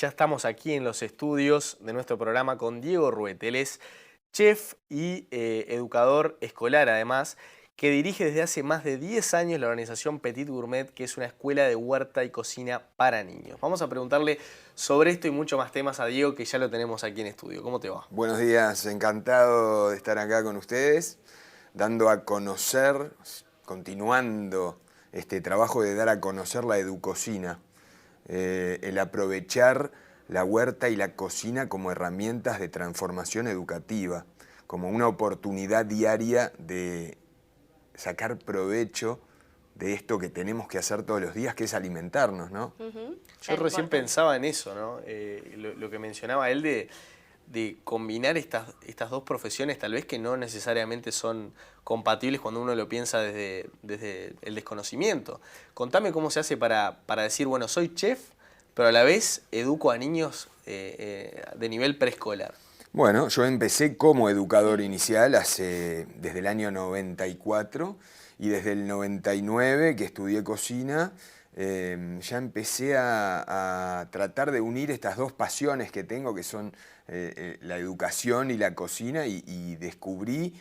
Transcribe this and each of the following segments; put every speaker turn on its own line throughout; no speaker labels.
Ya estamos aquí en los estudios de nuestro programa con Diego Ruete. Él es chef y educador escolar, además, que dirige desde hace más de 10 años la organización Petit Gourmet, que es una escuela de huerta y cocina para niños. Vamos a preguntarle sobre esto y mucho más temas a Diego, que ya lo tenemos aquí en estudio. ¿Cómo te va?
Buenos días, encantado de estar acá con ustedes, dando a conocer, continuando este trabajo de dar a conocer la educocina, el aprovechar la huerta y la cocina como herramientas de transformación educativa, como una oportunidad diaria de sacar provecho de esto que tenemos que hacer todos los días, que es alimentarnos, ¿no?
Yo recién pensaba en eso, ¿no? Lo que mencionaba él de combinar estas dos profesiones, tal vez que no necesariamente son compatibles cuando uno lo piensa desde el desconocimiento. Contame cómo se hace para decir, bueno, soy chef, pero a la vez educo a niños de nivel preescolar.
Bueno, yo empecé como educador inicial desde el año 94 y desde el 99 que estudié cocina, ya empecé a tratar de unir estas dos pasiones que tengo, que son la educación y la cocina, y descubrí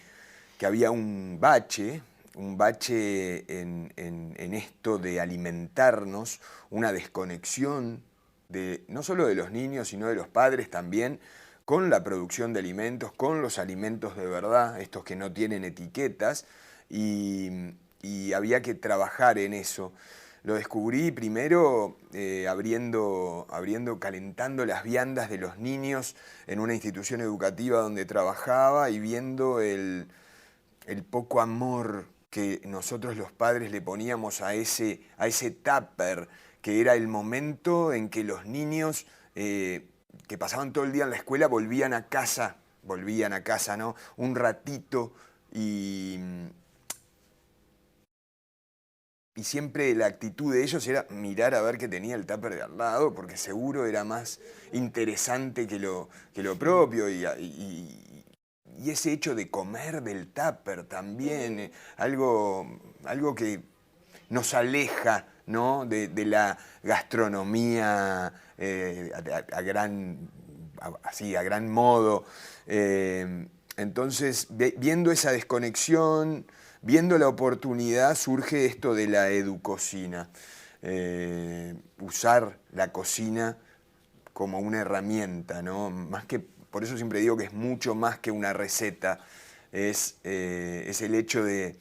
que había un bache en esto de alimentarnos, una desconexión no solo de los niños, sino de los padres también, con la producción de alimentos, con los alimentos de verdad, estos que no tienen etiquetas, y había que trabajar en eso. Lo descubrí primero calentando las viandas de los niños en una institución educativa donde trabajaba y viendo el poco amor que nosotros los padres le poníamos a ese tupper, que era el momento en que los niños que pasaban todo el día en la escuela volvían a casa, ¿no? Un ratito, y siempre la actitud de ellos era mirar a ver qué tenía el tupper de al lado, porque seguro era más interesante que lo propio, y ese hecho de comer del tupper también, algo que nos aleja, ¿no?, de la gastronomía a gran modo. Entonces, viendo esa desconexión, viendo la oportunidad, surge esto de la educocina. Usar la cocina como una herramienta, ¿no? Por eso siempre digo que es mucho más que una receta. Es el hecho de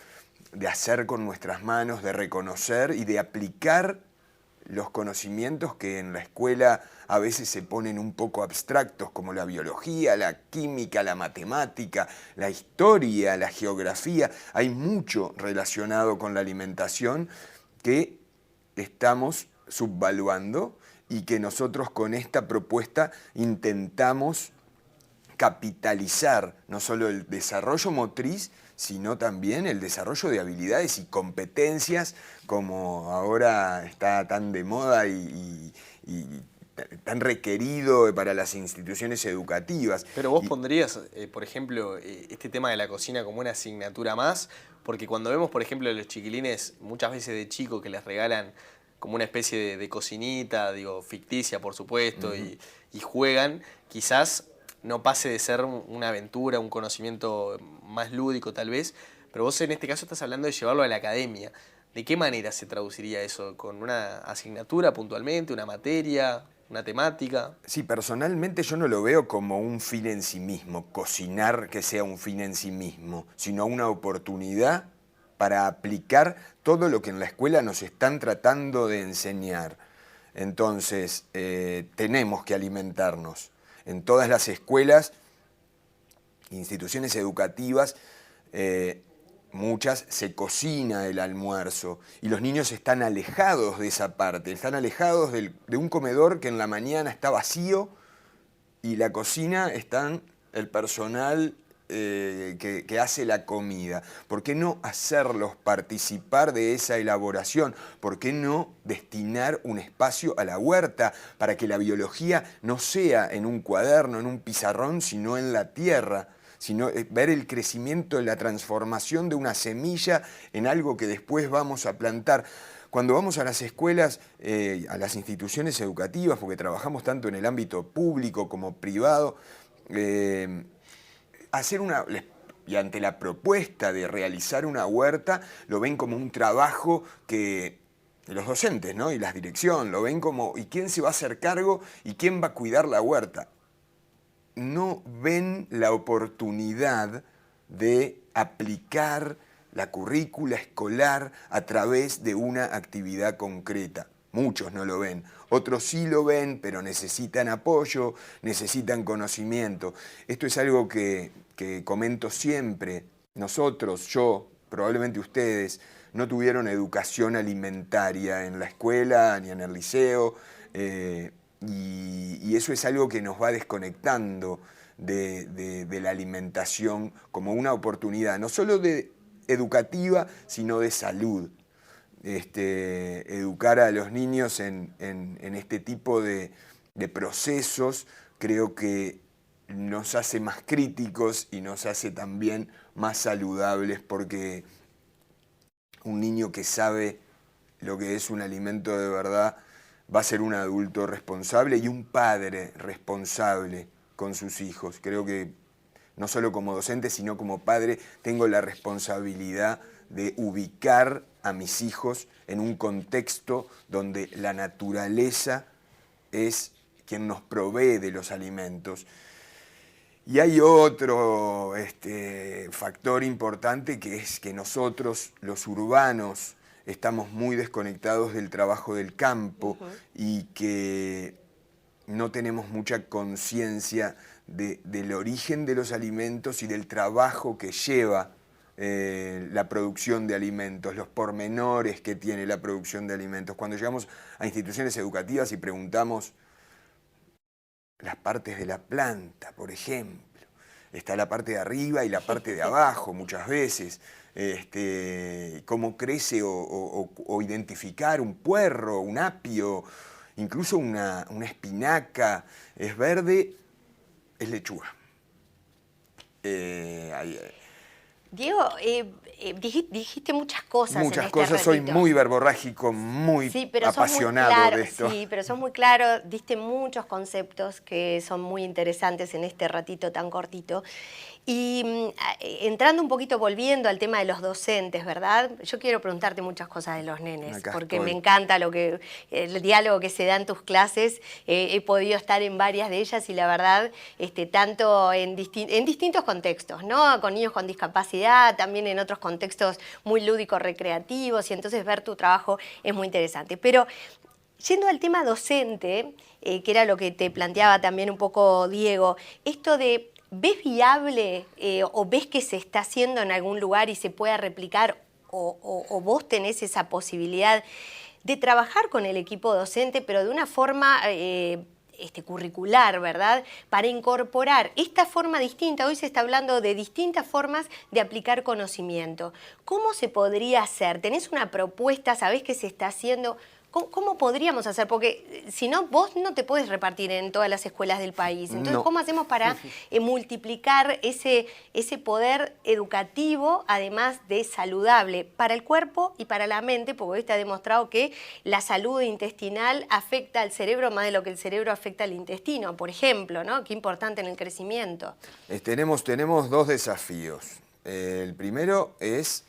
hacer con nuestras manos, de reconocer y de aplicar los conocimientos que en la escuela a veces se ponen un poco abstractos, como la biología, la química, la matemática, la historia, la geografía. Hay mucho relacionado con la alimentación que estamos subvaluando y que nosotros con esta propuesta intentamos capitalizar no solo el desarrollo motriz, sino también el desarrollo de habilidades y competencias, como ahora está tan de moda y tan requerido para las instituciones educativas.
Pero vos pondrías, por ejemplo, este tema de la cocina como una asignatura más, porque cuando vemos, por ejemplo, a los chiquilines, muchas veces de chicos que les regalan como una especie de cocinita, digo, ficticia, por supuesto, y juegan, quizás no pase de ser una aventura, un conocimiento más lúdico tal vez, pero vos en este caso estás hablando de llevarlo a la academia. ¿De qué manera se traduciría eso? ¿Con una asignatura puntualmente, una materia, una temática?
Sí, personalmente yo no lo veo como un fin en sí mismo, cocinar que sea un fin en sí mismo, sino una oportunidad para aplicar todo lo que en la escuela nos están tratando de enseñar. Entonces, tenemos que alimentarnos. En todas las escuelas, instituciones educativas, muchas se cocina el almuerzo y los niños están alejados de esa parte, están alejados de un comedor que en la mañana está vacío, y la cocina están el personal que hace la comida. ¿Por qué no hacerlos participar de esa elaboración? ¿Por qué no destinar un espacio a la huerta para que la biología no sea en un cuaderno, en un pizarrón, sino en la tierra? Sino ver el crecimiento, la transformación de una semilla en algo que después vamos a plantar. Cuando vamos a las escuelas, a las instituciones educativas, porque trabajamos tanto en el ámbito público como privado, y ante la propuesta de realizar una huerta, lo ven como un trabajo que los docentes, ¿no? Y la dirección lo ven como, ¿y quién se va a hacer cargo y quién va a cuidar la huerta? No ven la oportunidad de aplicar la currícula escolar a través de una actividad concreta. Muchos no lo ven, otros sí lo ven, pero necesitan apoyo, necesitan conocimiento. Esto es algo que comento siempre. Nosotros, yo, probablemente ustedes, no tuvieron educación alimentaria en la escuela ni en el liceo, y eso es algo que nos va desconectando de la alimentación como una oportunidad, no solo educativa, sino de salud. Educar a los niños en este tipo de procesos creo que nos hace más críticos y nos hace también más saludables, porque un niño que sabe lo que es un alimento de verdad va a ser un adulto responsable y un padre responsable con sus hijos. Creo que no solo como docente, sino como padre, tengo la responsabilidad de ubicar a mis hijos en un contexto donde la naturaleza es quien nos provee de los alimentos. Y hay otro factor importante, que es que nosotros, los urbanos, estamos muy desconectados del trabajo del campo y que no tenemos mucha conciencia del origen de los alimentos y del trabajo que lleva la producción de alimentos, los pormenores que tiene la producción de alimentos. Cuando llegamos a instituciones educativas y preguntamos las partes de la planta, por ejemplo, está la parte de arriba y la parte de abajo muchas veces, cómo crece o identificar un puerro, un apio, incluso una espinaca, es verde, es lechuga.
Diego, dijiste muchas cosas.
Muchas
en este
cosas,
ratito.
soy muy verborrágico, muy apasionado de esto.
Sí, pero sos muy claro, diste muchos conceptos que son muy interesantes en este ratito tan cortito. Y entrando un poquito, volviendo al tema de los docentes, ¿verdad? Yo quiero preguntarte muchas cosas de los nenes, porque me encanta el diálogo que se da en tus clases. He podido estar en varias de ellas y la verdad, tanto en distintos contextos, ¿no? Con niños con discapacidad, también en otros contextos muy lúdicos, recreativos, y entonces ver tu trabajo es muy interesante. Pero yendo al tema docente, que era lo que te planteaba también un poco Diego, esto de ¿ves viable o ves que se está haciendo en algún lugar y se pueda replicar o vos tenés esa posibilidad de trabajar con el equipo docente, pero de una forma curricular, ¿verdad? Para incorporar esta forma distinta? Hoy se está hablando de distintas formas de aplicar conocimiento. ¿Cómo se podría hacer? ¿Tenés una propuesta? ¿Sabés qué se está haciendo? ¿Cómo podríamos hacer? Porque si no, vos no te puedes repartir en todas las escuelas del país. Entonces, ¿cómo hacemos para multiplicar ese poder educativo, además de saludable para el cuerpo y para la mente? Porque hoy está demostrado que la salud intestinal afecta al cerebro más de lo que el cerebro afecta al intestino, por ejemplo, ¿no? Qué importante en el crecimiento.
Tenemos dos desafíos. El primero es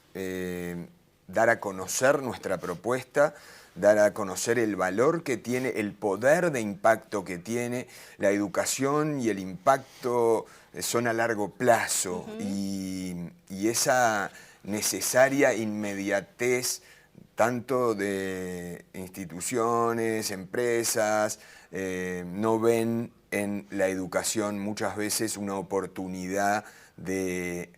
dar a conocer nuestra propuesta, dar a conocer el valor que tiene, el poder de impacto que tiene. La educación y el impacto son a largo plazo, y esa necesaria inmediatez tanto de instituciones, empresas, no ven en la educación muchas veces una oportunidad de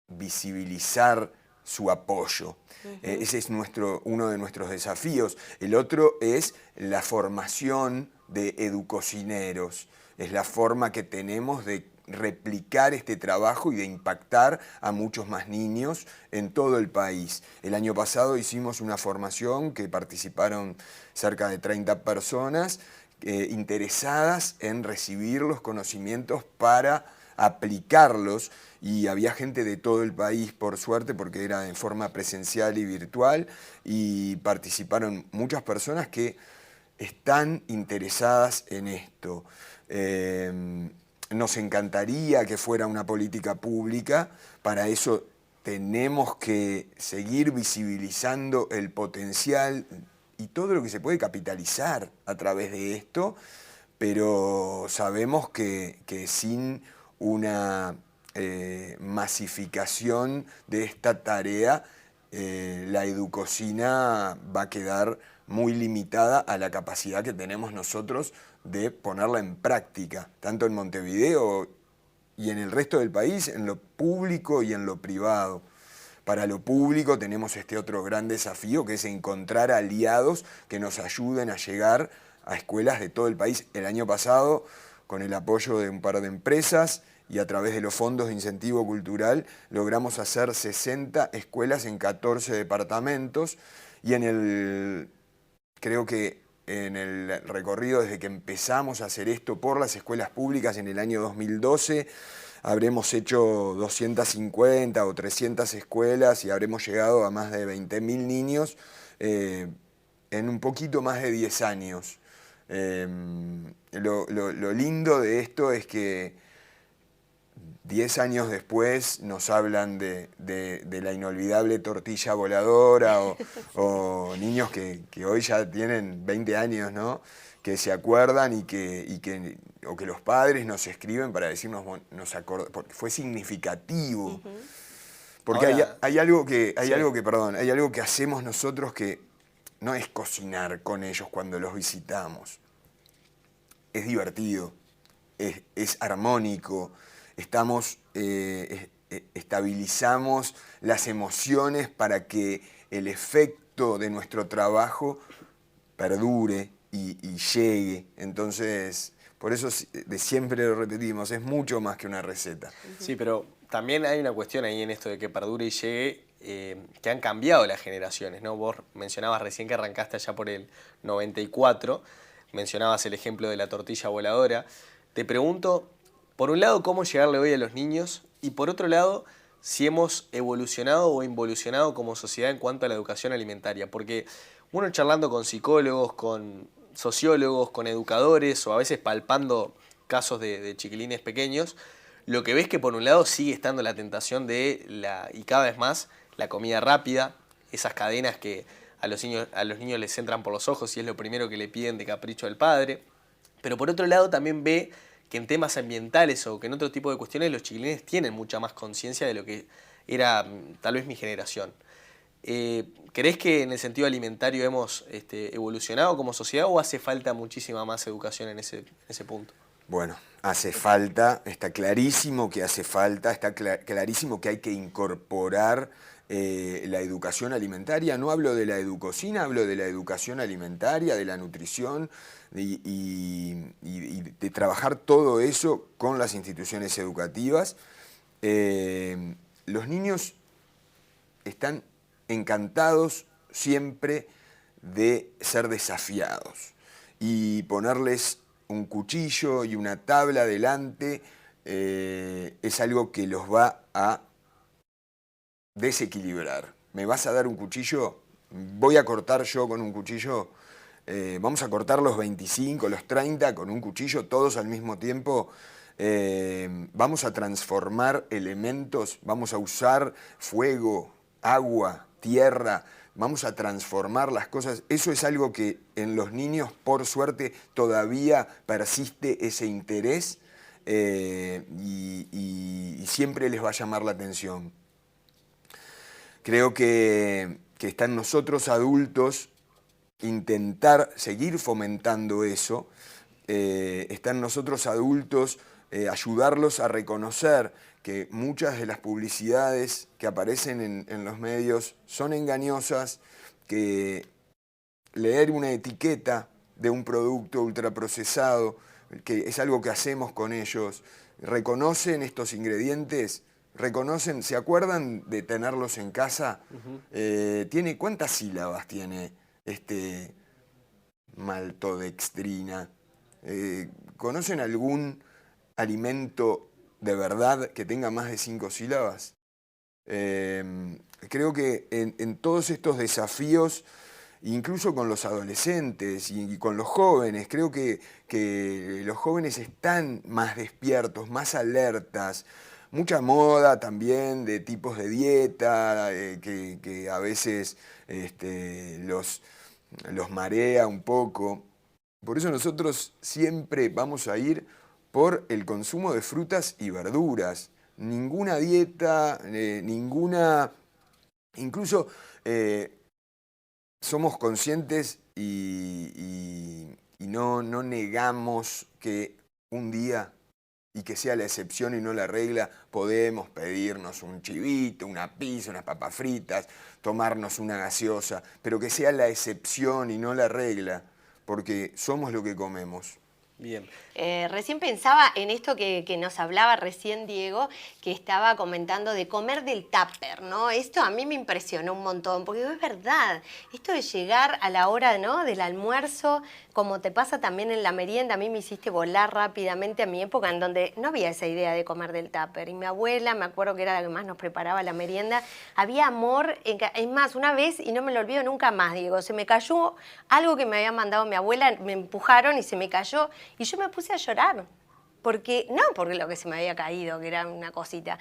visibilizar su apoyo. Ese es uno de nuestros desafíos. El otro es la formación de educocineros. Es la forma que tenemos de replicar este trabajo y de impactar a muchos más niños en todo el país. El año pasado hicimos una formación que participaron cerca de 30 personas interesadas en recibir los conocimientos para aplicarlos, y había gente de todo el país, por suerte, porque era en forma presencial y virtual, y participaron muchas personas que están interesadas en esto. Nos encantaría que fuera una política pública. Para eso tenemos que seguir visibilizando el potencial y todo lo que se puede capitalizar a través de esto, pero sabemos que sin una masificación de esta tarea, la educocina va a quedar muy limitada a la capacidad que tenemos nosotros de ponerla en práctica, tanto en Montevideo y en el resto del país, en lo público y en lo privado. Para lo público tenemos este otro gran desafío, que es encontrar aliados que nos ayuden a llegar a escuelas de todo el país. El año pasado, con el apoyo de un par de empresas y a través de los fondos de incentivo cultural, logramos hacer 60 escuelas en 14 departamentos, y creo que en el recorrido desde que empezamos a hacer esto por las escuelas públicas en el año 2012, habremos hecho 250 o 300 escuelas y habremos llegado a más de 20.000 niños en un poquito más de 10 años. Lo lindo de esto es que 10 años después nos hablan de la inolvidable tortilla voladora, o niños que hoy ya tienen 20 años, ¿no?, que se acuerdan y que los padres nos escriben para decirnos, porque fue significativo. Porque
Ahora,
hay algo que hacemos nosotros que no es cocinar con ellos cuando los visitamos. Es divertido, es armónico. Estabilizamos las emociones para que el efecto de nuestro trabajo perdure y llegue. Entonces, por eso siempre lo repetimos, es mucho más que una receta.
Sí, pero también hay una cuestión ahí en esto de que perdure y llegue, que han cambiado las generaciones, ¿no? Vos mencionabas recién que arrancaste allá por el 94, mencionabas el ejemplo de la tortilla voladora. Te pregunto, por un lado, cómo llegarle hoy a los niños, y por otro lado, si hemos evolucionado o involucionado como sociedad en cuanto a la educación alimentaria. Porque uno charlando con psicólogos, con sociólogos, con educadores, o a veces palpando casos de chiquilines pequeños, lo que ves que por un lado sigue estando la tentación y cada vez más, la comida rápida, esas cadenas que a los niños les entran por los ojos y es lo primero que le piden de capricho al padre. Pero por otro lado también ve que en temas ambientales o que en otro tipo de cuestiones los chiquilines tienen mucha más conciencia de lo que era tal vez mi generación. ¿Crees que en el sentido alimentario hemos evolucionado como sociedad o hace falta muchísima más educación en ese punto?
Bueno, hace falta, está clarísimo que hace falta, está clarísimo que hay que incorporar la educación alimentaria. No hablo de la educocina, hablo de la educación alimentaria, de la nutrición y de trabajar todo eso con las instituciones educativas. Los niños están encantados siempre de ser desafiados y ponerles un cuchillo y una tabla delante es algo que los va a desequilibrar. ¿Me vas a dar un cuchillo? Voy a cortar yo con un cuchillo. Vamos a cortar los 25, los 30 con un cuchillo, todos al mismo tiempo. Vamos a transformar elementos, vamos a usar fuego, agua, tierra, vamos a transformar las cosas. Eso es algo que en los niños, por suerte, todavía persiste ese interés y siempre les va a llamar la atención. Creo que está en nosotros adultos intentar seguir fomentando eso. Está en nosotros adultos ayudarlos a reconocer que muchas de las publicidades que aparecen en los medios son engañosas, que leer una etiqueta de un producto ultraprocesado, que es algo que hacemos con ellos, reconocen estos ingredientes, ¿se acuerdan de tenerlos en casa? ¿Cuántas sílabas tiene maltodextrina? ¿Conocen algún alimento de verdad que tenga más de 5 sílabas? Creo que en todos estos desafíos, incluso con los adolescentes y con los jóvenes, creo que los jóvenes están más despiertos, más alertas. Mucha moda también de tipos de dieta que a veces los marea un poco. Por eso nosotros siempre vamos a ir por el consumo de frutas y verduras. Ninguna dieta, ninguna... Incluso somos conscientes y no negamos que un día, y que sea la excepción y no la regla, podemos pedirnos un chivito, una pizza, unas papas fritas, tomarnos una gaseosa, pero que sea la excepción y no la regla, porque somos lo que comemos.
Bien.
Recién pensaba en esto que nos hablaba recién Diego, que estaba comentando de comer del tupper, ¿no? Esto a mí me impresionó un montón, porque es verdad, esto de llegar a la hora, ¿no?, del almuerzo, como te pasa también en la merienda, a mí me hiciste volar rápidamente a mi época en donde no había esa idea de comer del tupper. Y mi abuela, me acuerdo que era la que más nos preparaba la merienda, había amor, es más, una vez, y no me lo olvido nunca más, Diego, se me cayó algo que me había mandado mi abuela, me empujaron y se me cayó, y yo me puse a llorar, porque no porque lo que se me había caído, que era una cosita,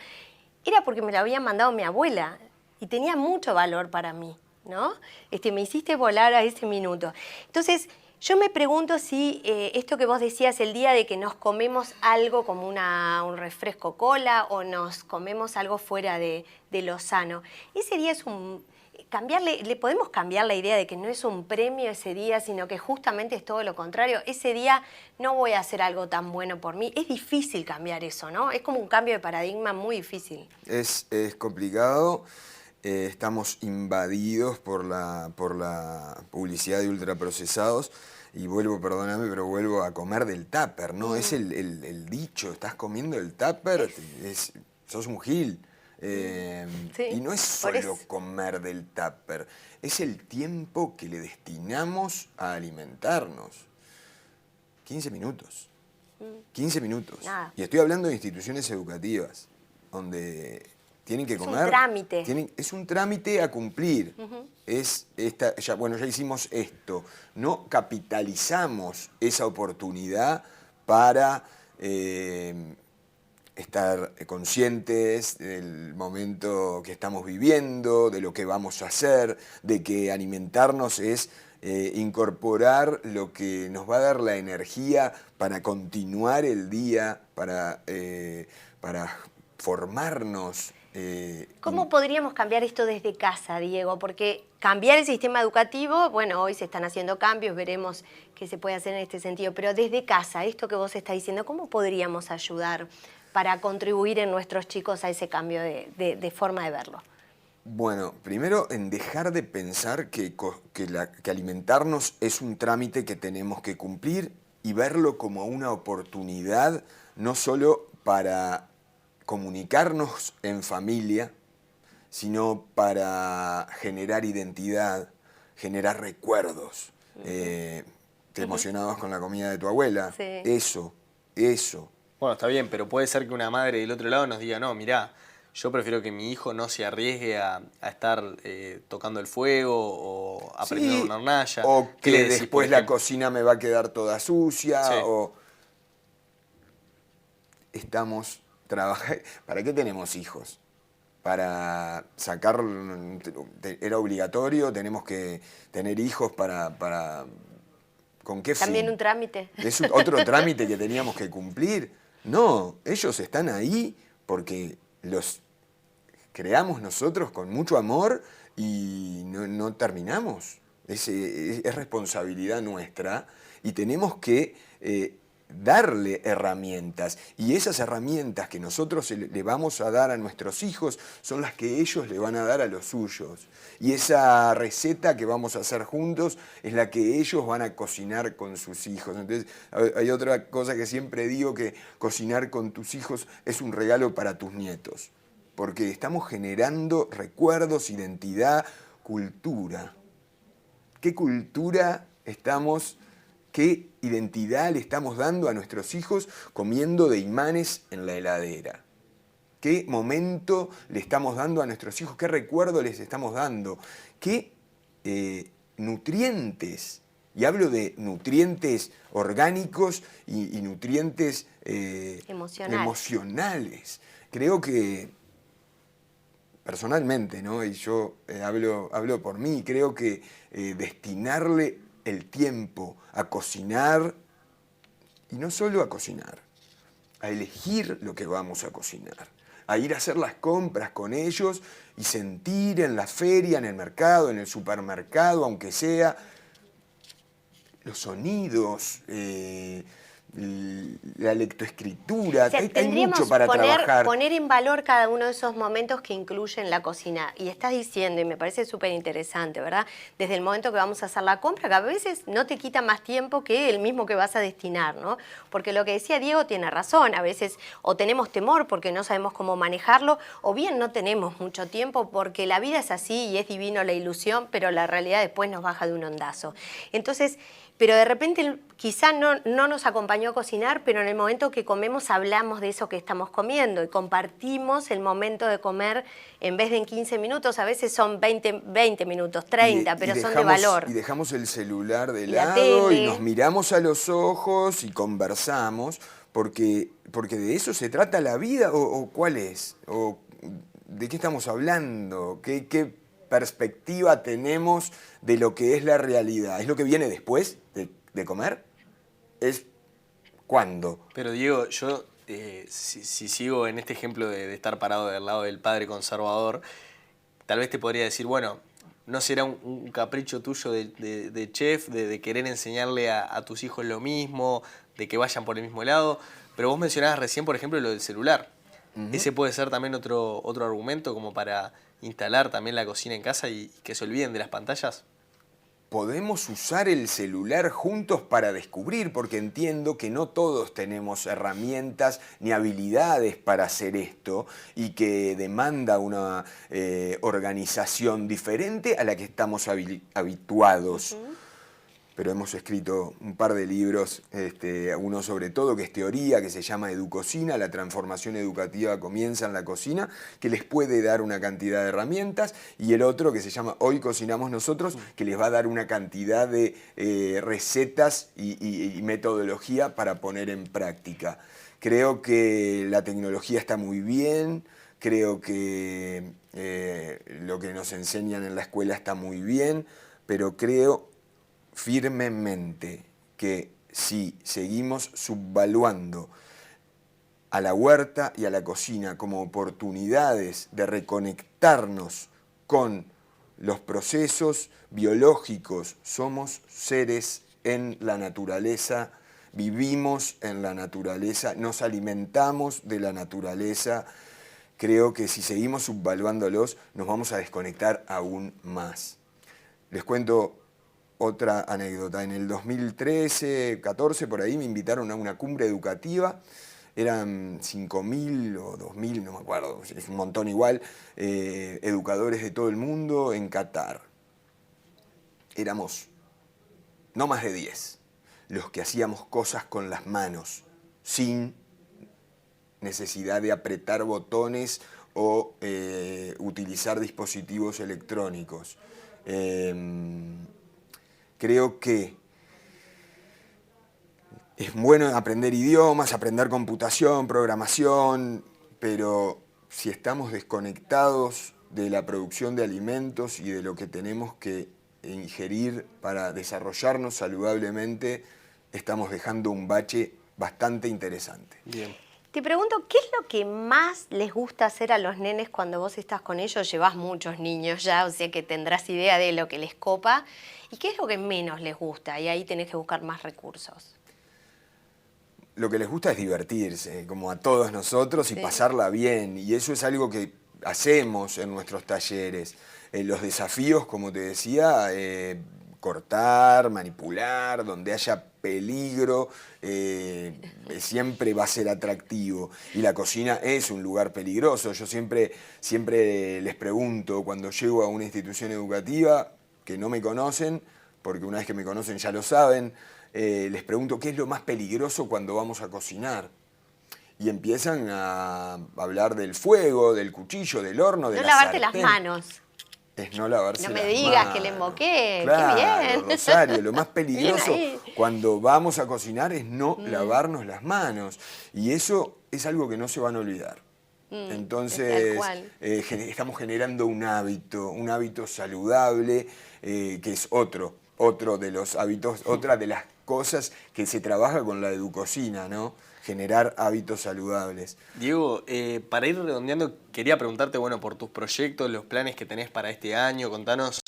era porque me lo había mandado mi abuela y tenía mucho valor para mí, ¿no? Me hiciste volar a ese minuto. Entonces, yo me pregunto si esto que vos decías el día de que nos comemos algo como un refresco cola o nos comemos algo fuera de lo sano, ese día es le podemos cambiar la idea de que no es un premio ese día, sino que justamente es todo lo contrario. Ese día no voy a hacer algo tan bueno por mí. Es difícil cambiar eso, ¿no? Es como un cambio de paradigma muy difícil.
Es complicado. Estamos invadidos por la publicidad de ultraprocesados. Y vuelvo, perdóname, pero vuelvo a comer del tupper, ¿no? Es el dicho, estás comiendo el tupper, sos un gil.
Sí,
y no es solo comer del tupper, es el tiempo que le destinamos a alimentarnos. 15 minutos. 15 minutos.
Nada.
Y estoy hablando de instituciones educativas, donde tienen que comer.
Es un trámite.
Es un trámite a cumplir. Ya hicimos esto. No capitalizamos esa oportunidad para estar conscientes del momento que estamos viviendo, de lo que vamos a hacer, de que alimentarnos es incorporar lo que nos va a dar la energía para continuar el día, para formarnos.
¿Cómo podríamos cambiar esto desde casa, Diego? Porque cambiar el sistema educativo, bueno, hoy se están haciendo cambios, veremos qué se puede hacer en este sentido, pero desde casa, esto que vos estás diciendo, ¿cómo podríamos ayudar para contribuir en nuestros chicos a ese cambio de forma de verlo?
Bueno, primero en dejar de pensar que alimentarnos es un trámite que tenemos que cumplir y verlo como una oportunidad, no solo para comunicarnos en familia, sino para generar identidad, generar recuerdos. ¿Te emocionabas con la comida de tu abuela?
Sí.
Eso.
Bueno, está bien, pero puede ser que una madre del otro lado nos diga, no, mirá, yo prefiero que mi hijo no se arriesgue a estar tocando el fuego o aprendiendo una hornalla.
O
¿Qué
que
le decís,
después la cocina me va a quedar toda sucia.
Sí.
O estamos trabajando. ¿Para qué tenemos hijos? Para sacar. Era obligatorio, tenemos que tener hijos para. ¿Con qué fin?
También un trámite.
¿Es otro trámite que teníamos que cumplir? No, ellos están ahí porque los creamos nosotros con mucho amor y no terminamos. Es responsabilidad nuestra y tenemos que darle herramientas. Y esas herramientas que nosotros le vamos a dar a nuestros hijos son las que ellos le van a dar a los suyos. Y esa receta que vamos a hacer juntos es la que ellos van a cocinar con sus hijos. Entonces, hay otra cosa que siempre digo, que cocinar con tus hijos es un regalo para tus nietos. Porque estamos generando recuerdos, identidad, cultura. ¿Qué cultura estamos ¿Qué identidad le estamos dando a nuestros hijos comiendo de imanes en la heladera? ¿Qué momento le estamos dando a nuestros hijos? ¿Qué recuerdo les estamos dando? ¿Qué nutrientes? Y hablo de nutrientes orgánicos y nutrientes emocionales. Creo que, personalmente, ¿no? Y yo hablo por mí, creo que destinarle el tiempo a cocinar, y no solo a cocinar, a elegir lo que vamos a cocinar, a ir a hacer las compras con ellos y sentir en la feria, en el mercado, en el supermercado, aunque sea, los sonidos, la lectoescritura,
O sea,
hay mucho para trabajar.
Poner en valor cada uno de esos momentos que incluyen la cocina. Y estás diciendo, y me parece súper interesante, ¿verdad? Desde el momento que vamos a hacer la compra, que a veces no te quita más tiempo que el mismo que vas a destinar, ¿no? Porque lo que decía Diego tiene razón, a veces o tenemos temor porque no sabemos cómo manejarlo, o bien no tenemos mucho tiempo porque la vida es así y es divino la ilusión, pero la realidad después nos baja de un ondazo. Entonces, pero de repente quizá no nos acompañó a cocinar, pero en el momento que comemos hablamos de eso que estamos comiendo y compartimos el momento de comer en vez de en 15 minutos, a veces son 20 minutos, 30, pero son de valor.
Y dejamos el celular de
la
lado
tele.
Y nos miramos a los ojos y conversamos, porque de eso se trata la vida, o ¿cuál es? ¿O de qué estamos hablando? ¿Qué perspectiva tenemos de lo que es la realidad? ¿Es lo que viene después de comer? ¿Es cuándo?
Pero Diego, yo si sigo en este ejemplo de estar parado del lado del padre conservador, tal vez te podría decir, bueno, no será un capricho tuyo de chef, de querer enseñarle a tus hijos lo mismo, de que vayan por el mismo lado, pero vos mencionabas recién, por ejemplo, lo del celular. Ese puede ser también otro argumento como para instalar también la cocina en casa y que se olviden de las pantallas.
Podemos usar el celular juntos para descubrir, porque entiendo que no todos tenemos herramientas ni habilidades para hacer esto y que demanda una organización diferente a la que estamos habituados. Pero hemos escrito un par de libros, uno sobre todo que es teoría, que se llama Educocina, la transformación educativa comienza en la cocina, que les puede dar una cantidad de herramientas, y el otro que se llama Hoy cocinamos nosotros, que les va a dar una cantidad de recetas y metodología para poner en práctica. Creo que la tecnología está muy bien, creo que lo que nos enseñan en la escuela está muy bien, pero creo firmemente que si seguimos subvaluando a la huerta y a la cocina como oportunidades de reconectarnos con los procesos biológicos, somos seres en la naturaleza, vivimos en la naturaleza, nos alimentamos de la naturaleza. Creo que si seguimos subvaluándolos nos vamos a desconectar aún más. Les cuento otra anécdota. En el 2013, 14, por ahí me invitaron a una cumbre educativa. Eran 5.000 o 2.000, no me acuerdo, es un montón igual, educadores de todo el mundo en Qatar. Éramos no más de 10 los que hacíamos cosas con las manos, sin necesidad de apretar botones o utilizar dispositivos electrónicos. Creo que es bueno aprender idiomas, aprender computación, programación, pero si estamos desconectados de la producción de alimentos y de lo que tenemos que ingerir para desarrollarnos saludablemente, estamos dejando un bache bastante interesante.
Bien.
Te pregunto, ¿qué es lo que más les gusta hacer a los nenes cuando vos estás con ellos? Llevas muchos niños ya, o sea que tendrás idea de lo que les copa. ¿Y qué es lo que menos les gusta? Y ahí tenés que buscar más recursos.
Lo que les gusta es divertirse, como a todos nosotros, y pasarla bien. Y eso es algo que hacemos en nuestros talleres. Los desafíos, como te decía, cortar, manipular, donde haya peligro, siempre va a ser atractivo. Y la cocina es un lugar peligroso. Yo siempre les pregunto, cuando llego a una institución educativa, que no me conocen, porque una vez que me conocen ya lo saben, les pregunto qué es lo más peligroso cuando vamos a cocinar. Y empiezan a hablar del fuego, del cuchillo, del horno, de
No
la
lavarte
sartén.
las manos.
Es no lavarse las
No
manos.
me digas que le emboqué.
Claro,
Qué bien.
Rosario, lo más peligroso
Bien ahí.
cuando vamos a cocinar es no lavarnos las manos. Y eso es algo que no se van a olvidar.
Tal
Entonces,
cual.
estamos generando un hábito saludable, que es otro de los hábitos, otra de las cosas que se trabaja con la educocina, ¿no? Generar hábitos saludables.
Diego, para ir redondeando, quería preguntarte, bueno, por tus proyectos, los planes que tenés para este año, contanos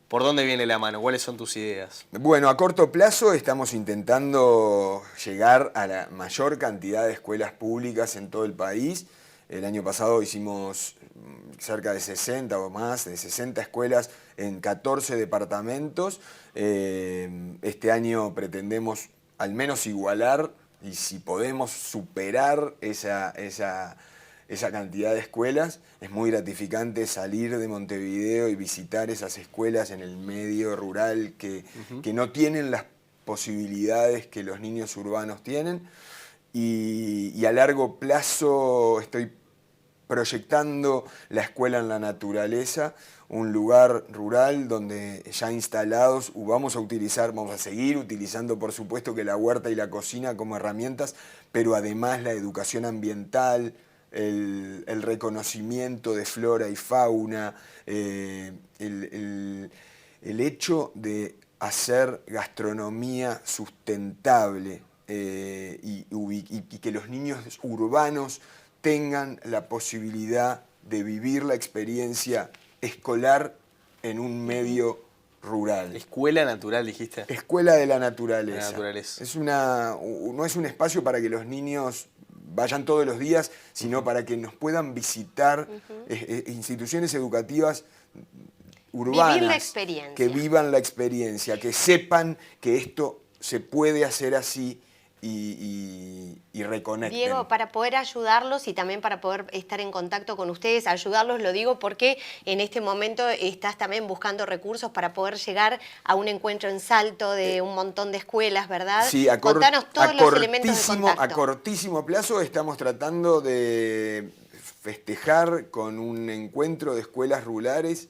por dónde viene la mano, cuáles son tus ideas.
Bueno, a corto plazo estamos intentando llegar a la mayor cantidad de escuelas públicas en todo el país. El año pasado hicimos cerca de 60 o más, de 60 escuelas en 14 departamentos. Este año pretendemos al menos igualar y si podemos superar esa cantidad de escuelas. Es muy gratificante salir de Montevideo y visitar esas escuelas en el medio rural que no tienen las posibilidades que los niños urbanos tienen. Y a largo plazo estoy proyectando la escuela en la naturaleza, un lugar rural donde ya instalados vamos a seguir utilizando por supuesto que la huerta y la cocina como herramientas, pero además la educación ambiental, el reconocimiento de flora y fauna, el hecho de hacer gastronomía sustentable y que los niños urbanos tengan la posibilidad de vivir la experiencia escolar en un medio rural.
Escuela natural, dijiste.
Escuela de la naturaleza.
La naturaleza.
No es un espacio para que los niños vayan todos los días, sino para que nos puedan visitar instituciones educativas urbanas.
Vivir la experiencia.
Que vivan la experiencia, que sepan que esto se puede hacer así y reconecten.
Diego, para poder ayudarlos y también para poder estar en contacto con ustedes, ayudarlos, lo digo porque en este momento estás también buscando recursos para poder llegar a un encuentro en Salto de un montón de escuelas, ¿verdad?
Sí,
Contanos todos los elementos de contacto.
A cortísimo plazo estamos tratando de festejar con un encuentro de escuelas rurales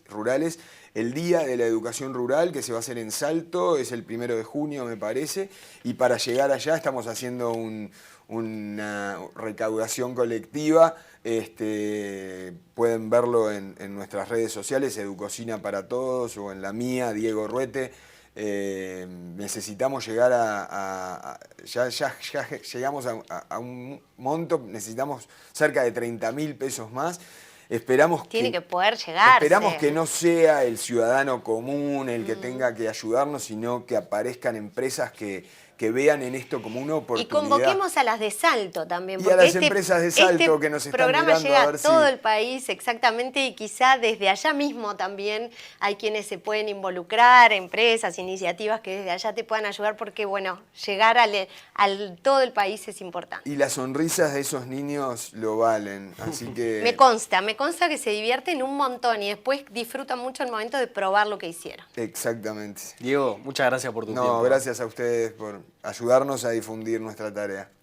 el Día de la Educación Rural, que se va a hacer en Salto, es el 1 de junio me parece, y para llegar allá estamos haciendo una recaudación colectiva. Pueden verlo en nuestras redes sociales, Educocina para Todos, o en la mía, Diego Ruete. Necesitamos llegar ya llegamos a un monto, necesitamos cerca de 30.000 pesos más.
Tiene que poder llegar.
Esperamos que no sea el ciudadano común el que tenga que ayudarnos, sino que aparezcan empresas que vean en esto como una oportunidad.
Y convoquemos a las de Salto también.
Y a las empresas de Salto que nos están mirando.
El programa llega
a ver
a todo
si...
el país, exactamente, y quizá desde allá mismo también hay quienes se pueden involucrar, empresas, iniciativas que desde allá te puedan ayudar, porque bueno, llegar al todo el país es importante.
Y las sonrisas de esos niños lo valen, así que...
Me consta que se divierten un montón y después disfrutan mucho el momento de probar lo que hicieron.
Exactamente.
Diego, muchas gracias por tu tiempo.
No, gracias a ustedes por ayudarnos a difundir nuestra tarea.